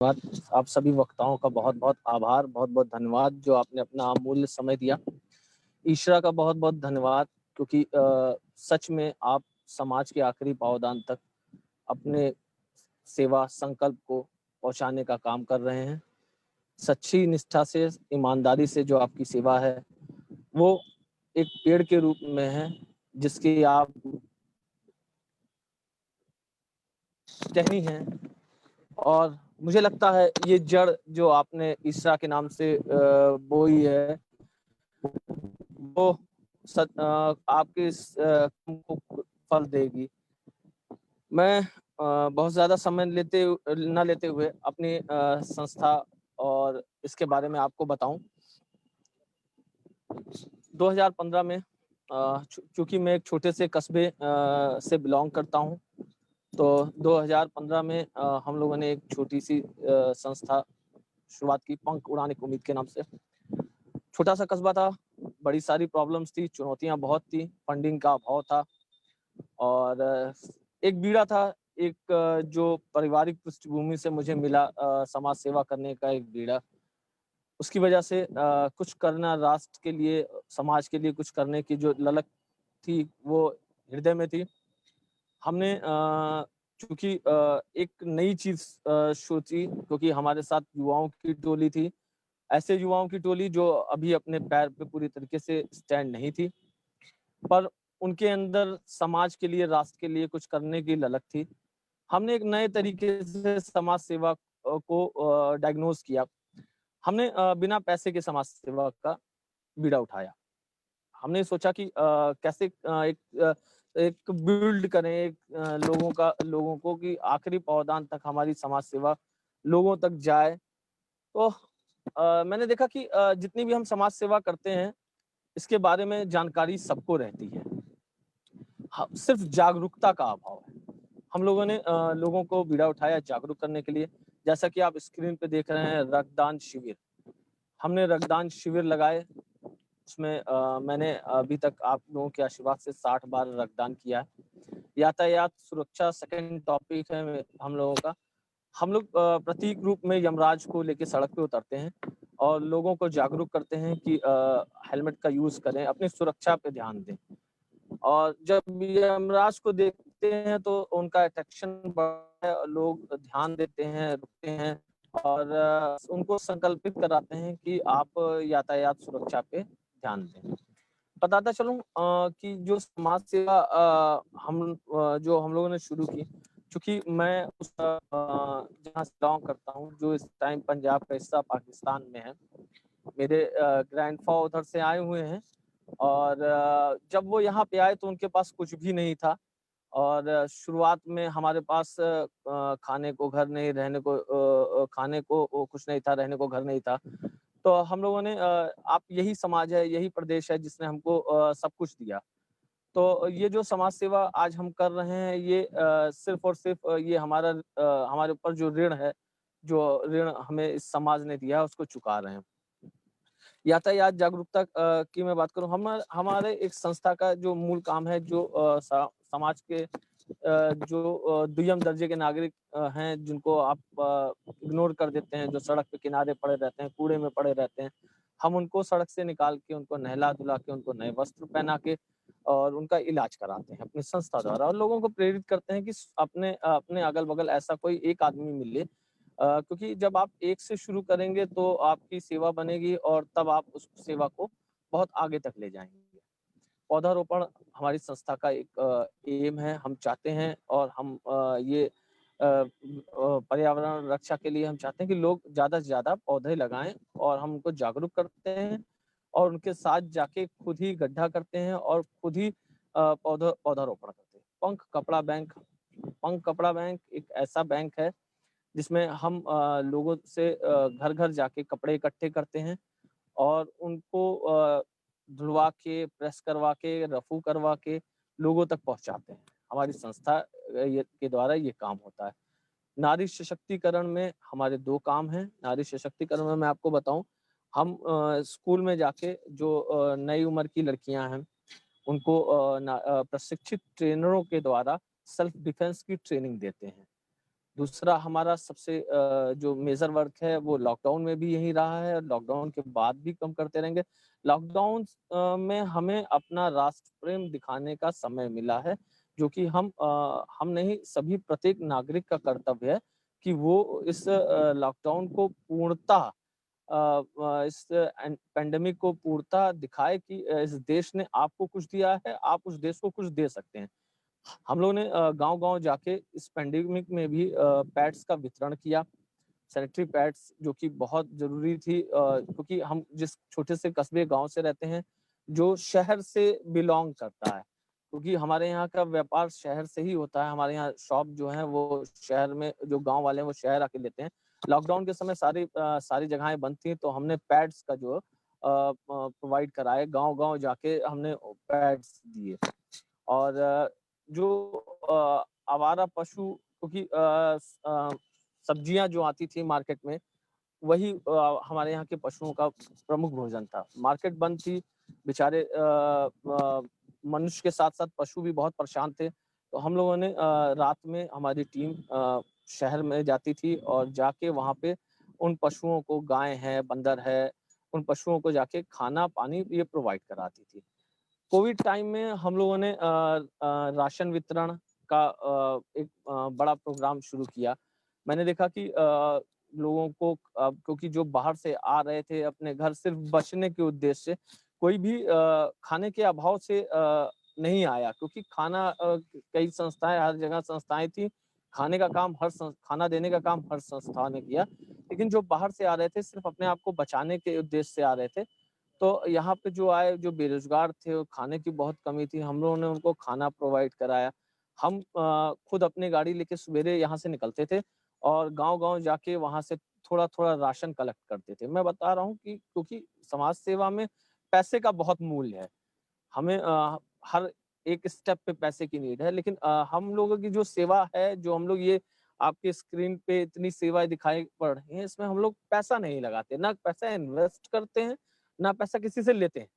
बात आप सभी वक्ताओं का बहुत-बहुत आभार, बहुत-बहुत धन्यवाद जो आपने अपना अमूल्य समय दिया। ईश्वर का बहुत-बहुत धन्यवाद क्योंकि सच में आप समाज के आखिरी पावदान तक अपने सेवा संकल्प को पहुँचाने का काम कर रहे हैं। सच्ची निष्ठा से, ईमानदारी से जो आपकी सेवा है, वो एक पेड़ के रूप में है, जिसकी आप टहनी हैं और मुझे लगता है ये जड़ जो आपने ईशा के नाम से बोई है, वो आपके इस को फल देगी। मैं बहुत ज़्यादा समय ना लेते हुए अपनी संस्था और इसके बारे में आपको बताऊँ। 2015 में चूँकि मैं एक छोटे से कस्बे से बिलॉन्ग करता हूँ, तो 2015 में हम लोगों ने एक छोटी-सी संस्था शुरुआत की, पंख उड़ाने की उम्मीद के नाम से। छोटा-सा कस्बा था, बड़ी सारी प्रॉब्लम्स थी, चुनौतियाँ बहुत थी, फंडिंग का अभाव था और एक बीड़ा था, एक जो पारिवारिक पृष्ठभूमि से मुझे मिला समाज सेवा करने का एक बीड़ा। उसकी वजह से कुछ करना राष्ट्र के लिए, समाज के लिए कुछ करने की जो ललक थी, वो हृदय में थी। हमने चूँकि एक नई चीज़ सोची क्योंकि हमारे साथ युवाओं की टोली थी। ऐसे युवाओं की टोली जो अभी अपने पैर पे पूरी तरीके से स्टैंड नहीं थी, पर उनके अंदर समाज के लिए, राष्ट्र के लिए कुछ करने की ललक थी। हमने एक नए तरीके से समाज सेवा को डायग्नोज़ किया। हमने बिना पैसे के समाज सेवा का बीड़ा उठाया। हमने सोचा कि कैसे एक बिल्ड करें लोगों को कि आखिरी पावदान तक हमारी समाज सेवा लोगों तक जाए। तो मैंने देखा कि जितनी भी हम समाज सेवा करते हैं, इसके बारे में जानकारी सबको रहती है। सिर्फ जागरूकता का अभाव है। हम लोगों ने लोगों को बीड़ा उठाया जागरूक करने के लिए। जैसा कि आप स्क्रीन पे देख रहे हैं, रक्तदान शिविर। हमने रक्तदान शिविर लगाए। उसमें मैंने अभी तक आप लोगों के आशीर्वाद से 60 बार रक्तदान किया है। यातायात सुरक्षा सेकंड टॉपिक है हम लोगों का। हम लोग प्रतीक रूप में यमराज को लेके सड़क पे उतरते हैं और लोगों को जागरूक करते हैं कि हेलमेट का यूज़ करें, अपनी सुरक्षा पे ध्यान दें। और जब यमराज को देखते हैं तो उनका अट्रैक्शन बढ़ता है और लोग ध्यान देते हैं, रुकते हैं और उनको संकल्पित कराते हैं कि आप यातायात सुरक्षा पे ध्यान दें। बताता चलूँ कि जो समाज सेवा जो हम लोगों ने शुरू की, चूँकि मैं जहाँ से बिलॉन्ग करता हूँ, जो इस टाइम पंजाब का हिस्सा पाकिस्तान में है। मेरे ग्रैंडपा उधर से आए हुए हैं और जब वो यहाँ पे आए तो उनके पास कुछ भी नहीं था और शुरुआत में हमारे पास खाने को घर नहीं, रहने को खाने को कुछ नहीं था, रहने को घर नहीं था। तो हम लोगों ने आप यही समाज है, यही प्रदेश है जिसने हमको सब कुछ दिया। तो ये जो समाज सेवा आज हम कर रहे हैं ये सिर्फ़ और सिर्फ़ ये हमारे ऊपर जो ऋण है, जो ऋण हमें इस समाज ने दिया है उसको चुका रहे हैं। यातायात जागरूकता की मैं बात करूँ, हमारे एक संस्था का जो मूल काम है, जो समाज के दुय्यम दर्जे के नागरिक हैं, जिनको आप इग्नोर कर देते हैं, जो सड़क पे किनारे पड़े रहते हैं, कूड़े में पड़े रहते हैं। हम उनको सड़क से निकाल के, उनको नहला-धुला के, उनको नए वस्त्र पहना के और उनका इलाज कराते हैं अपनी संस्था द्वारा और लोगों को प्रेरित करते हैं कि अपने अगल-बगल ऐसा कोई एक आदमी मिले, क्योंकि जब आप एक से शुरू करेंगे तो आपकी सेवा बनेगी और तब आप उस सेवा को बहुत आगे तक ले जाएँगे। पौधारोपण हमारी संस्था का एक एम है, हम चाहते हैं और हम पर्यावरण रक्षा के लिए हम चाहते हैं कि लोग ज़्यादा से ज़्यादा पौधे लगाएँ और हम उनको जागरूक करते हैं और उनके साथ जाके खुद ही गड्ढा करते हैं और खुद ही पौधारोपण करते हैं। पंख कपड़ा बैंक एक ऐसा बैंक है जिसमें हम लोगों से घर-घर जाके कपड़े इकट्ठे करते हैं और उनको धुलवा के, प्रेस करवा के, रफू करवा के लोगों तक पहुँचाते हैं। हमारी संस्था ये के द्वारा ये काम होता है। नारी सशक्तिकरण में हमारे 2 काम हैं। नारी सशक्तिकरण में मैं आपको बताऊँ, हम स्कूल में जाके जो नई उम्र की लड़कियाँ हैं, उनको प्रशिक्षित ट्रेनरों के द्वारा सेल्फ डिफेंस की ट्रेनिंग देते हैं। दूसरा हमारा सबसे जो मेजर वर्क है वो लॉकडाउन में भी यही रहा है और लॉकडाउन के बाद भी कम करते रहेंगे। लॉकडाउन में हमें अपना राष्ट्र प्रेम दिखाने का समय मिला है, जो कि हम नहीं, सभी प्रत्येक नागरिक का कर्तव्य है कि वो इस लॉकडाउन को पूर्णतः इस पैंडेमिक को पूर्णतः दिखाए कि इस देश ने आपको कुछ दिया है, आप उस देश को कुछ दे सकते हैं। हम लोगों ने गाँव-गाँव जाके इस पैंडेमिक में भी पैड्स का वितरण किया। सैनिटरी पैड्स जो कि बहुत ज़रूरी थी, क्योंकि हम जिस छोटे से कस्बे गाँव से रहते हैं, जो शहर से बिलॉन्ग करता है। क्योंकि हमारे यहाँ का व्यापार शहर से ही होता है, हमारे यहाँ शॉप जो है वो शहर में, जो गाँव वाले हैं वो शहर आके लेते हैं। लॉकडाउन के समय सारी जगहें बंद थी, तो हमने पैड्स का जो प्रोवाइड कराए, गाँव-गाँव जाके हमने पैड्स दिए। और जो आवारा पशु, क्योंकि सब्जियाँ जो आती थी मार्केट में, वही हमारे यहाँ के पशुओं का प्रमुख भोजन था। मार्केट बंद थी, बेचारे मनुष्य के साथ-साथ पशु भी बहुत परेशान थे। तो हम लोगों ने रात में हमारी टीम शहर में जाती थी और जाके वहाँ पे उन पशुओं को, गाय है, बंदर है, उन पशुओं को जाके खाना-पानी ये प्रोवाइड कराती थी। कोविड टाइम में हम लोगों ने राशन वितरण का एक बड़ा प्रोग्राम शुरू किया। मैंने देखा कि लोगों को, क्योंकि जो बाहर से आ रहे थे अपने घर सिर्फ बचने के उद्देश्य से, कोई भी खाने के अभाव से नहीं आया, क्योंकि कई संस्थाएँ, हर जगह संस्थाएँ थी। खाना देने का काम हर संस्था ने किया। लेकिन जो बाहर से आ रहे थे, सिर्फ अपने आप को बचाने के उद्देश्य से आ रहे थे, तो यहाँ पे जो आए, जो बेरोज़गार थे, वो खाने की बहुत कमी थी, हम लोगों ने उनको खाना प्रोवाइड कराया। हम खुद अपनी गाड़ी लेके सवेरे यहाँ से निकलते थे और गाँव-गाँव जाके वहाँ से थोड़ा-थोड़ा राशन कलेक्ट करते थे। मैं बता रहा हूँ कि क्योंकि समाज सेवा में पैसे का बहुत मूल्य है। हमें हर एक स्टेप पे पैसे की नीड है, लेकिन हम लोगों की जो सेवा है, जो हम लोग ये आपके स्क्रीन पे इतनी सेवाएँ दिखाई पड़ रही हैं, इसमें हम लोग पैसा नहीं लगाते, ना पैसा इन्वेस्ट करते हैं, ना पैसा किसी से लेते हैं।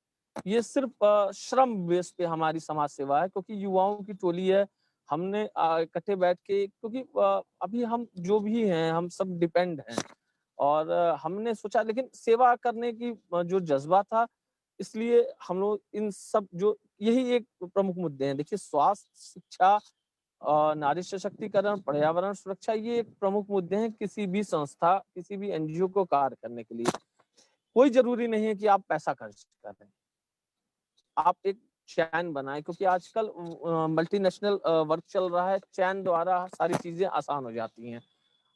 ये सिर्फ़ श्रम बेस पे हमारी समाज सेवा है, क्योंकि युवाओं की टोली है। हमने इकट्ठे बैठ के, क्योंकि अभी हम जो भी हैं, हम सब डिपेंड हैं और हमने सोचा, लेकिन सेवा करने की जो जज़्बा था, इसलिए हम लोग इन सब जो यही एक प्रमुख मुद्दे हैं। देखिए, स्वास्थ्य, शिक्षा, नारी सशक्तिकरण, पर्यावरण सुरक्षा, ये एक प्रमुख मुद्दे हैं किसी भी संस्था, किसी भी एनजीओ को कार्य करने के लिए। कोई ज़रूरी नहीं है कि आप पैसा खर्च कर रहे हैं। आप एक चैन बनाएँ, क्योंकि आजकल मल्टीनेशनल वर्क चल रहा है, चैन द्वारा सारी चीज़ें आसान हो जाती हैं।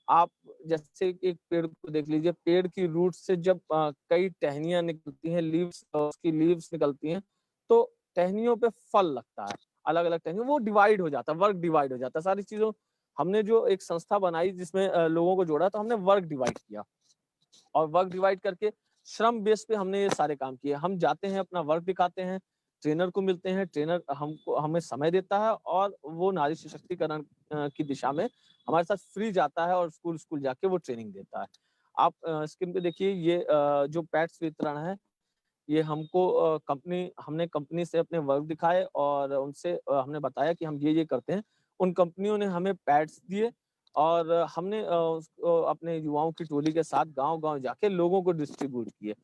आप जैसे एक पेड़ को देख लीजिए, पेड़ की रूट से जब कई टहनियाँ निकलती हैं, उसकी लीव्स निकलती हैं, तो टहनियों पे फल लगता है, अलग-अलग टहनियों, वो डिवाइड हो जाता है, वर्क डिवाइड हो जाता है। सारी चीज़ों हमने जो एक संस्था बनाई जिसमें लोगों को जोड़ा, तो हमने वर्क डिवाइड किया और वर्क डिवाइड करके श्रम बेस पे हमने ये सारे काम किए। हम जाते हैं, अपना वर्क दिखाते हैं, ट्रेनर को मिलते हैं, ट्रेनर हमें समय देता है और वो नारी सशक्तिकरण की दिशा में हमारे साथ फ्री जाता है और स्कूल-स्कूल जाके वो ट्रेनिंग देता है। आप स्क्रीन पे देखिए, ये जो पैड्स वितरण है, ये हमने कंपनी से अपने वर्क दिखाए और उनसे हमने बताया कि हम ये करते हैं। उन कंपनियों ने हमें पैड्स दिए और हमने उसको अपने युवाओं की टोली के साथ गाँव-गाँव जाके लोगों को डिस्ट्रीब्यूट किए।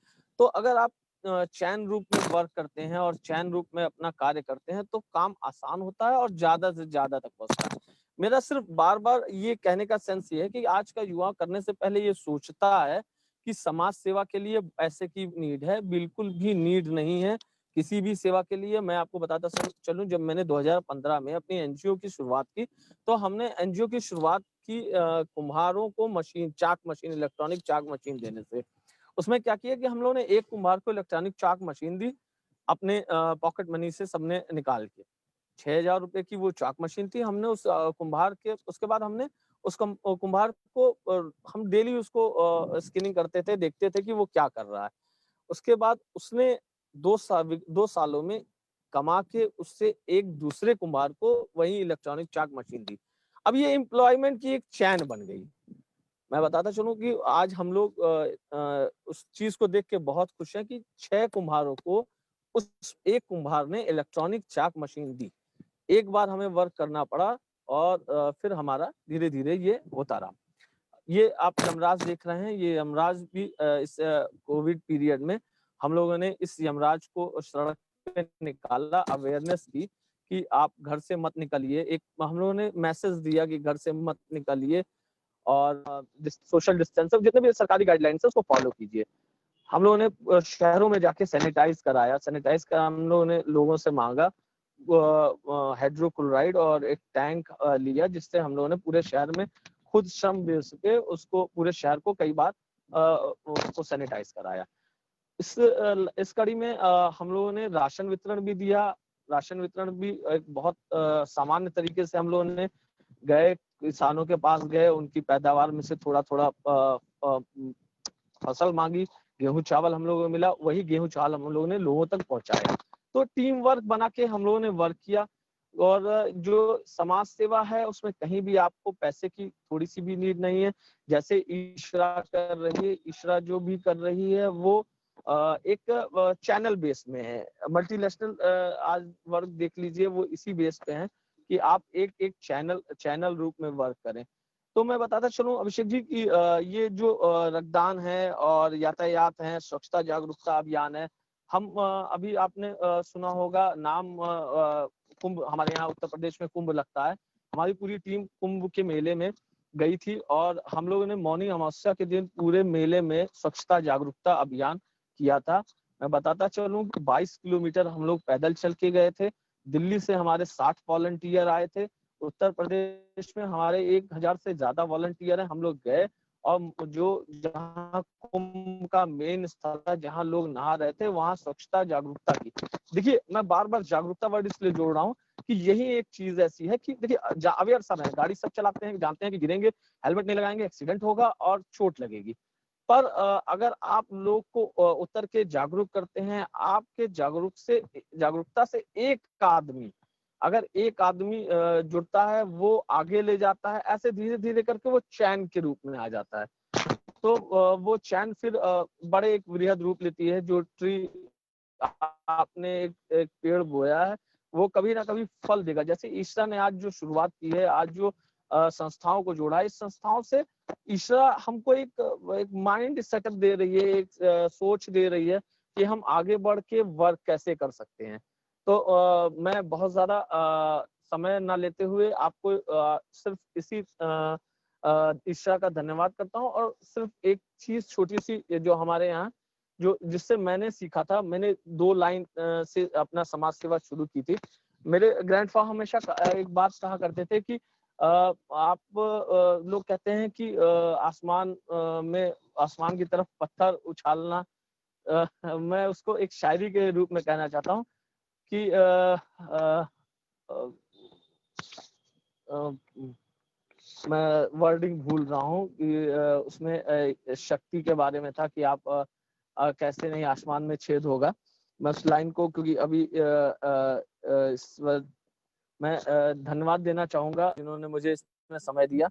तो अगर आप चैन रूप में वर्क करते हैं और चैन रूप में अपना कार्य करते हैं, तो काम आसान होता है और ज़्यादा से ज़्यादा तक पहुँचता है। मेरा सिर्फ बार-बार ये कहने का सेंस ये है कि आज का युवा करने से पहले ये सोचता है कि समाज सेवा के लिए पैसे की नीड है, बिल्कुल भी नीड नहीं है किसी भी सेवा के लिए। मैं आपको बताता चलूँ, जब मैंने 2015 में अपनी एनजीओ की शुरुआत की, तो हमने एनजीओ की शुरुआत की कुम्हारों को चाक मशीन, इलेक्ट्रॉनिक चाक मशीन देने से। उसमें क्या किया कि हम लोगों ने एक कुम्हार को इलेक्ट्रॉनिक चाक मशीन दी, अपने पॉकेट मनी से सबने निकाल के। ₹6000 की वो चाक मशीन थी। हमने उस कुम्हार के उसके बाद हमने उस कुम्हार को हम डेली उसको स्किनिंग करते थे, देखते थे कि वो क्या कर रहा है। उसके बाद उसने 2 सालों में कमा के उससे एक दूसरे कुम्हार को वही इलेक्ट्रॉनिक चाक मशीन दी। अब ये एम्प्लॉयमेंट की एक चैन बन गई। मैं बताता चलूँ कि आज हम लोग उस चीज़ को देख के बहुत खुश हैं कि 6 कुम्हारों को उस एक कुम्हार ने इलेक्ट्रॉनिक चाक मशीन दी। एक बार हमें वर्क करना पड़ा और फिर हमारा धीरे धीरे ये होता रहा। ये आप यमराज देख रहे हैं, ये यमराज भी इस कोविड पीरियड में हम लोगों ने इस यमराज को सड़क पे निकाला, अवेयरनेस की कि आप घर से मत निकलिए। एक हम लोगों ने मैसेज दिया कि घर से मत निकलिए और सोशल डिस्टेंस जितने भी सरकारी गाइडलाइंस है उसको फॉलो कीजिए। हम लोगों ने शहरों में जाके सैनिटाइज कराया, सैनिटाइज का हम लोगों ने लोगों से मांगा हाइड्रोक्लोराइड और एक टैंक लिया, जिससे हम लोगों ने पूरे शहर में खुद श्रम बेस पे उसको पूरे शहर को कई बार उसको सैनिटाइज कराया। इस कड़ी में हम लोगों ने राशन वितरण भी दिया। राशन वितरण भी एक बहुत सामान्य तरीके से हम लोगों ने गए, किसानों के पास गए, उनकी पैदावार में से थोड़ा थोड़ा फसल मांगी, गेहूं चावल हम लोगों को मिला, वही गेहूं चावल हम लोगों ने लोगों तक पहुंचाया। तो टीम वर्क बना के हम लोगों ने वर्क किया। और जो समाज सेवा है उसमें कहीं भी आपको पैसे की थोड़ी सी भी नीड नहीं है। जैसे इशरा कर रही है, इशरा जो भी कर रही है वो एक चैनल बेस में है। मल्टीनेशनल आज वर्क देख लीजिए, वो इसी बेस पे है कि आप एक एक चैनल रूप में वर्क करें। तो मैं बताता चलूं अभिषेक जी कि ये जो रक्तदान है और यातायात है, स्वच्छता जागरूकता अभियान है, हम अभी आपने सुना होगा नाम कुंभ, हमारे यहाँ उत्तर प्रदेश में कुंभ लगता है। हमारी पूरी टीम कुंभ के मेले में गई थी और हम लोगों ने मौनी अमावस्या के दिन पूरे मेले में स्वच्छता जागरूकता अभियान किया था। मैं बताता चलूं कि 22 किलोमीटर हम लोग पैदल चल के गए थे। दिल्ली से हमारे 60 वॉलंटियर आए थे। उत्तर प्रदेश में हमारे 1000 से ज्यादा वॉलंटियर हैं। हम लोग गए और जो जहाँ कुंभ का मेन स्थल था, जहाँ लोग नहा रहे थे, वहाँ स्वच्छता जागरूकता की। देखिए, मैं बार बार जागरूकता वर्ड इसलिए जोड़ रहा हूँ कि यही एक चीज ऐसी है कि देखिए अवेयर सब है, गाड़ी सब चलाते हैं, जानते हैं कि गिरेंगे, हेलमेट नहीं लगाएंगे एक्सीडेंट होगा और चोट लगेगी। पर अगर आप लोग को उतर के जागरूक करते हैं, आपके जागरूकता से एक आदमी जुड़ता है, वो आगे ले जाता है, ऐसे धीरे धीरे करके वो चैन के रूप में आ जाता है। तो वो चैन फिर बड़े एक वृहद रूप लेती है। जो ट्री आपने एक पेड़ बोया है, वो कभी ना कभी फल देगा। जैसे ईशा ने आज जो शुरुआत की है, आज जो संस्थाओं को जोड़ा है, इस संस्थाओं से ईशा हमको एक माइंड सेटअप दे रही है, एक सोच दे रही है कि हम आगे बढ़ के वर्क कैसे कर सकते हैं। तो मैं बहुत ज्यादा समय ना लेते हुए आपको सिर्फ इसी ईशा का धन्यवाद करता हूँ। और सिर्फ एक चीज छोटी सी जो हमारे यहाँ जो जिससे मैंने सीखा था, मैंने 2 लाइन से अपना समाज सेवा शुरू की थी। मेरे ग्रैंडफादर हमेशा एक बात कहा करते थे कि आप लोग कहते हैं कि आसमान की तरफ पत्थर उछालना, मैं उसको एक शायरी के रूप में कहना चाहता हूँ कि मैं वर्डिंग भूल रहा हूँ कि उसमें शक्ति के बारे में था कि आप कैसे नहीं आसमान में छेद होगा। मैं उस लाइन को, क्योंकि अभी इस वक्त मैं धन्यवाद देना चाहूंगा जिन्होंने मुझे इसमें समय दिया।